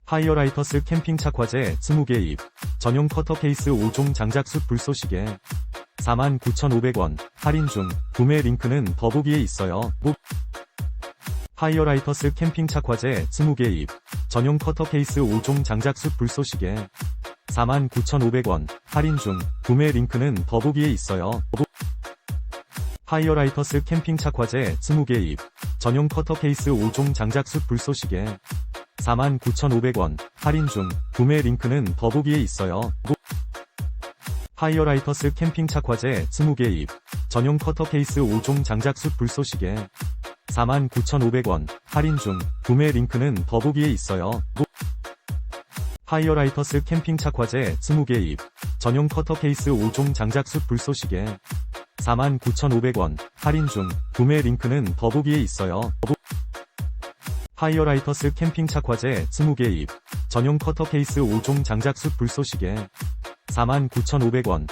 하이어라이터스 캠핑 착화제 20개 입, 전용 커터 케이스 5종 장작숯 불쏘시개 49,500원, 할인 중, 구매 링크는 더보기에 있어요. 하이어라이터스 캠핑 착화제 20개 입, 전용 커터 케이스 5종 장작숯 불쏘시개 49,500원, 할인 중, 구매 링크는 더보기에 있어요. 하이어라이터스 캠핑 착화제 20개 입, 전용 커터 케이스 5종 장작숯 불쏘시개 49,500원, 할인 중, 구매 링크는 더보기에 있어요. 하이어라이터스 캠핑 착화제 20개 입, 전용 커터 케이스 5종 장작숯 불쏘시개 49,500원, 할인 중, 구매 링크는 더보기에 있어요. 하이어라이터스 캠핑 착화제 20개 입, 전용 커터 케이스 5종 장작숯 불쏘시개 49,500원, 할인 중, 구매 링크는 더보기에 있어요. 하이어라이터스 캠핑 착화제 20개 입, 전용 커터 케이스 5종 장작숯 불쏘시개 49,500원,